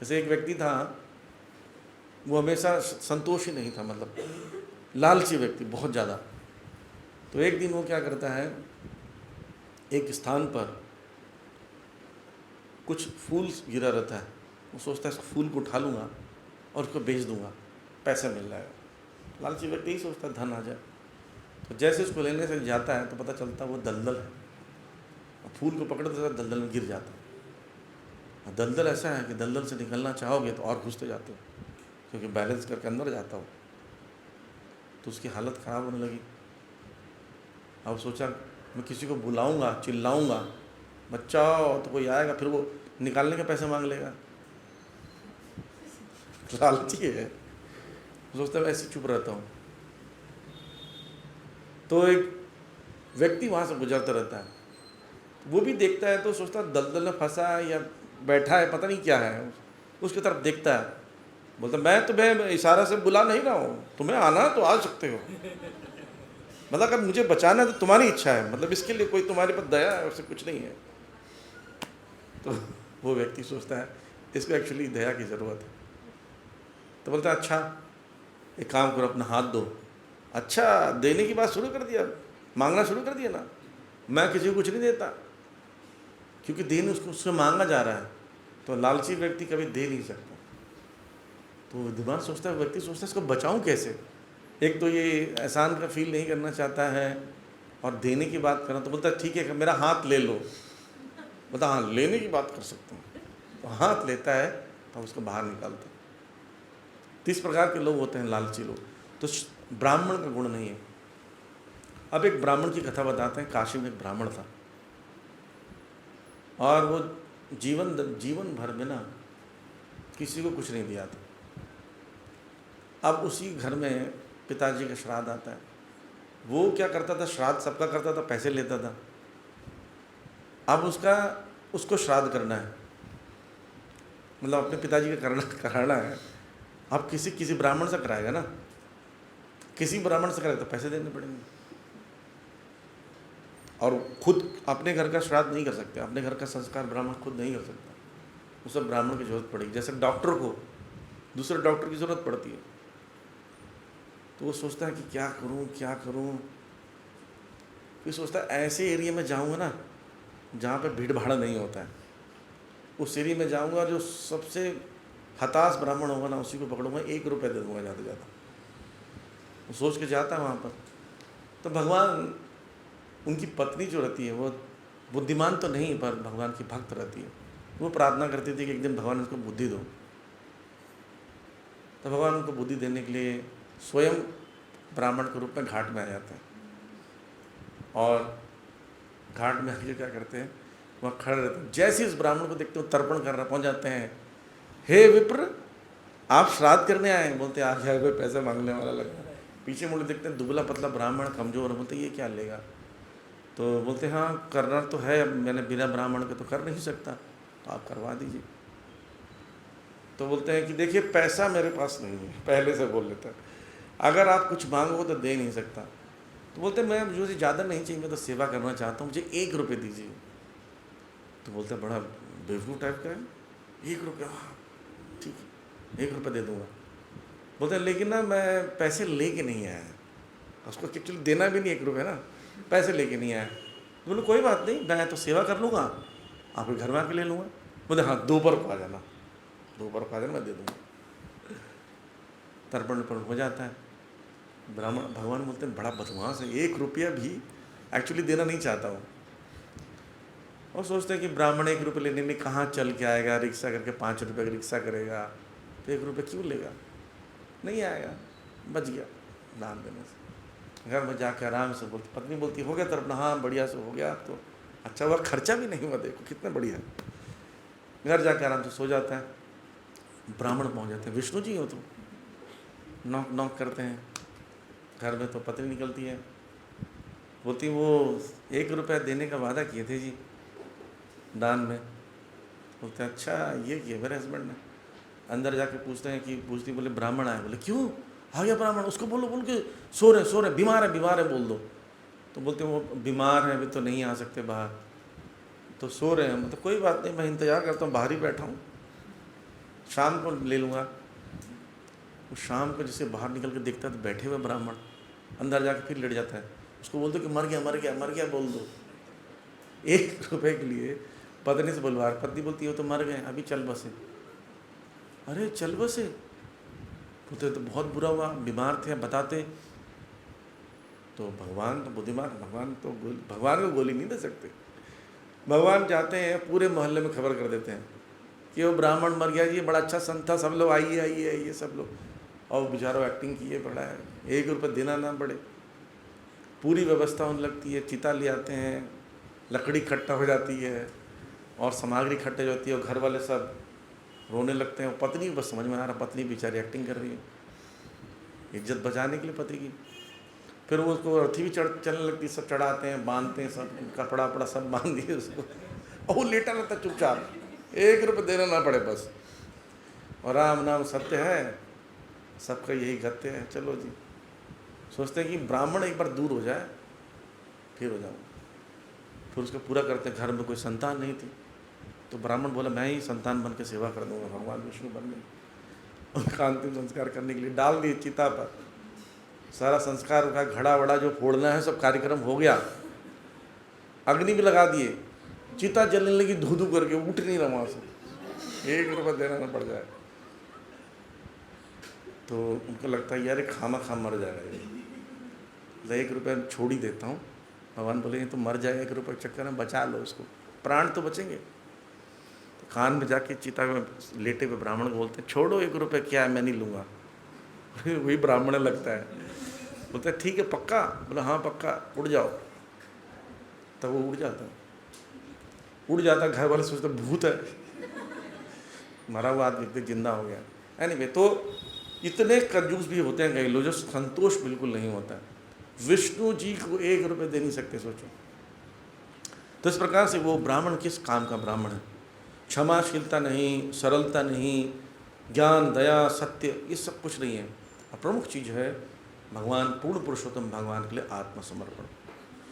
जैसे एक व्यक्ति था, वो हमेशा संतोषी नहीं था, मतलब लालची व्यक्ति बहुत ज़्यादा। तो एक दिन वो क्या करता है, एक स्थान पर कुछ फूल गिरा रहता है, वो सोचता है इस फूल को उठा लूँगा और उसको बेच दूँगा, पैसा मिल जाएगा। लालची व्यक्ति ही सोचता है धन आ जाए। तो जैसे उसको लेने से जाता है तो पता चलता है वो दलदल है, और फूल को पकड़ते समय दलदल में गिर जाता है। और दलदल ऐसा है कि दलदल से निकलना चाहोगे तो और घुसते जाते हो, क्योंकि बैलेंस करके अंदर जाता हो। तो उसकी हालत ख़राब होने लगी। अब सोचा मैं किसी को बुलाऊंगा, चिल्लाऊंगा, बचाओ, तो कोई आएगा, फिर वो निकालने के पैसे मांग लेगा। लालची है, सोचता है ऐसे चुप रहता हूँ। तो एक व्यक्ति वहाँ से गुजरता रहता है, वो भी देखता है तो सोचता है दलदल में फंसा है या बैठा है, पता नहीं क्या है। उसकी तरफ देखता है, बोलता मैं तुम्हें इशारा से बुला नहीं रहा हूँ, तुम्हें आना तो आ सकते हो, मतलब अगर मुझे बचाना है तो तुम्हारी इच्छा है, मतलब इसके लिए कोई तुम्हारे पर दया है, उससे कुछ नहीं है। तो वो व्यक्ति सोचता है इसको एक्चुअली दया की ज़रूरत है। तो बोलता है अच्छा एक काम करो, अपना हाथ दो। अच्छा, देने की बात शुरू कर दिया, मांगना शुरू कर दिया ना। मैं किसी को कुछ नहीं देता, क्योंकि देने उससे मांगा जा रहा है, तो लालची व्यक्ति कभी दे नहीं सकता। तो दिमाग सोचता है, व्यक्ति सोचता है इसको बचाऊं कैसे। एक तो ये एहसान का फील नहीं करना चाहता है, और देने की बात करना। तो बोलता है ठीक है मेरा हाथ ले लो। बोलता हाँ लेने की बात कर सकता हूँ। तो हाथ लेता है तो उसको बाहर निकालता है। 30 प्रकार के लोग होते हैं लालची लोग। तो ब्राह्मण का गुण नहीं है। अब एक ब्राह्मण की कथा बताते हैं। काशी में एक ब्राह्मण था, और वो जीवन भर में ना किसी को कुछ नहीं दिया था। अब उसी घर में पिताजी का श्राद्ध आता है। वो क्या करता था, श्राद्ध सबका करता था, पैसे लेता था। अब उसको श्राद्ध करना है, मतलब अपने पिताजी का कराना है। अब किसी ब्राह्मण से कराएगा ना, किसी ब्राह्मण से कराएगा तो पैसे देने पड़ेंगे। और खुद अपने घर का श्राद्ध नहीं कर सकते, अपने घर का संस्कार ब्राह्मण खुद नहीं कर सकता, उसे ब्राह्मण की जरूरत पड़ेगी। जैसे डॉक्टर को दूसरे डॉक्टर की ज़रूरत पड़ती है। तो वो सोचता है कि क्या करूं। फिर सोचता है ऐसे एरिया में जाऊंगा ना जहाँ पे भीड़ भाड़ नहीं होता है, उस एरिया में जाऊंगा, जो सबसे हताश ब्राह्मण होगा ना उसी को पकड़ूंगा, 1 रुपये दे दूंगा ज़्यादा से ज़्यादा। वो सोच के जाता है वहाँ पर। तो भगवान, उनकी पत्नी जो रहती है वो बुद्धिमान तो नहीं पर भगवान की भक्त रहती है। वो प्रार्थना करती थी कि एक दिन भगवान उसको बुद्धि दो। तो भगवान उनको बुद्धि देने के लिए स्वयं ब्राह्मण के रूप में घाट में आ जाते हैं। और घाट में आके क्या करते हैं, वहाँ खड़े रहते हैं। जैसे ही उस ब्राह्मण को देखते हो तर्पण करना पहुँच जाते हैं। हे विप्र, आप श्राद्ध करने आए हैं। बोलते आ गया कोई पैसा मांगने वाला लगा। पीछे मुड़े देखते हैं दुबला पतला ब्राह्मण, कमजोर। बोलते ये क्या लेगा। तो बोलते हाँ करना तो है, अब मैंने बिना ब्राह्मण के तो कर नहीं सकता, तो आप करवा दीजिए। तो बोलते हैं कि देखिए पैसा मेरे पास नहीं है, पहले से बोल लेता है, अगर आप कुछ मांगो तो दे नहीं सकता। तो बोलते मैं मुझे ज़्यादा नहीं चाहिए, मैं तो सेवा करना चाहता हूँ, मुझे 1 रुपये दीजिए। तो बोलते बड़ा बेवकूफ़ टाइप का है, 1 रुपया, हाँ ठीक है 1 रुपये दे दूँगा। बोलते लेकिन ना मैं पैसे लेके नहीं आया, उसको एक्चुअली देना भी नहीं 1 रुपये ना, पैसे लेके नहीं आया। बोले कोई बात नहीं, मैं तो सेवा कर लूँगा, आपके घर में आके ले लूँगा। बोले हाँ दोपहर को आ जाना, मैं दे दूँगा। तर्पण हो जाता है। ब्राह्मण भगवान बोलते हैं बड़ा बदमाश है, 1 रुपया भी एक्चुअली देना नहीं चाहता हूँ। और सोचते हैं कि ब्राह्मण 1 रुपये लेने में कहाँ चल के आएगा, रिक्शा करके 5 रुपये का रिक्शा करेगा, तो 1 रुपये क्यों लेगा, नहीं आएगा, बच गया दान देने से। घर में जाकर आराम से बोलती, पत्नी बोलती हो गया तर्पण, हाँ बढ़िया से हो गया, तो अच्छा हुआ, खर्चा भी नहीं हुआ, देखो कितना बढ़िया। घर जाकर आराम से सो जाता है। ब्राह्मण पहुँच जाते हैं, विष्णु जी हो तुम, नॉक नॉक करते हैं। घर में तो पत्नी निकलती है, बोलती वो 1 रुपया देने का वादा किए थे जी दान में। बोलते अच्छा ये किए मेरे हस्बैंड ने। अंदर जाके पूछते हैं कि पूछती, बोले ब्राह्मण आए। बोले क्यों आ गया ब्राह्मण, उसको बोलो, बोल के सो रहे बीमार है बोल दो। तो बोलते वो बीमार है अभी तो नहीं आ सकते बाहर, तो सो रहे हैं। मतलब कोई बात नहीं, मैं इंतज़ार करता हूँ, बाहर ही बैठा हूँ, शाम को ले लूँगा। वो शाम को जैसे बाहर निकल के देखता है तो बैठे हुए ब्राह्मण, अंदर जाके फिर लेट जाता है। उसको बोलते कि मर गया मर गया मर गया बोल दो। 1 रुपये के लिए पत्नी से बुलवा, पत्नी बोलती है वो तो मर गए, अभी चल बसे। अरे चल बसे, बोलते तो बहुत बुरा हुआ, बीमार थे, बताते। तो भगवान तो बुद्धिमान, भगवान को गोली नहीं दे सकते। भगवान चाहते हैं पूरे मोहल्ले में खबर कर देते हैं कि वो ब्राह्मण मर गया जी, बड़ा अच्छा संत था, सब लोग आइए आइए आइए सब लोग। और बेचारा एक्टिंग किए पड़ा है, 1 रुपये देना ना पड़े। पूरी व्यवस्था होने लगती है, चिता ले आते हैं, लकड़ी इकट्ठा हो जाती है और सामग्री इकट्ठे हो जाती है, और घर वाले सब रोने लगते हैं। पत्नी बस समझ में आ रहा, पत्नी बेचारी एक्टिंग कर रही है इज्जत बचाने के लिए पति की। फिर वो उसको अर्थी भी चलने लगती है, सब चढ़ाते हैं, बांधते हैं, सब कपड़ा वपड़ा सब बांध दिए उसको, और वो लेटा रहता चुपचाप, 1 रुपये देना ना पड़े बस। और राम नाम सत्य है, सबका यही गत्य है। चलो जी, सोचते हैं कि ब्राह्मण एक बार दूर हो जाए फिर हो जाऊँ। फिर उसको पूरा करते हैं। घर में कोई संतान नहीं थी तो ब्राह्मण बोला मैं ही संतान बन के सेवा कर दूँगा। भगवान विष्णु बन गए। उनका अंतिम संस्कार करने के लिए डाल दिए चिता पर, सारा संस्कार का घड़ा वड़ा जो फोड़ना है सब कार्यक्रम हो गया, अग्नि भी लगा दिए, चिता जलने लगी धू धू करके, उठ नहीं रहा वहाँ से, 1 रुपये देना ना पड़ जाए। तो उनको लगता है यार खामा खाम मर जाएगा, 1 रुपये छोड़ ही देता हूँ। भगवान बोले तो मर जाएगा, 1 रुपये के चक्कर में बचा लो उसको, प्राण तो बचेंगे। तो कान में जाके चिता में लेटे हुए ब्राह्मण को बोलते हैं छोड़ो 1 रुपये, क्या है मैं नहीं लूँगा। वही ब्राह्मण लगता है, बोलता है ठीक है पक्का, बोला हाँ पक्का, उड़ जाओ। तब वो उड़ जाता। घर वाले सोचते भूत है, मरा हुआ आदमी जिंदा हो गया। एनीवे, तो इतने कंजूस भी होते हैं कई लोग जो संतोष बिल्कुल नहीं होता है। विष्णु जी को 1 रुपये दे नहीं सकते, सोचो। तो इस प्रकार से वो ब्राह्मण किस काम का ब्राह्मण है? क्षमाशीलता नहीं, सरलता नहीं, ज्ञान दया सत्य, ये सब कुछ नहीं है। और प्रमुख चीज़ है भगवान, पूर्ण पुरुषोत्तम भगवान के लिए आत्मसमर्पण।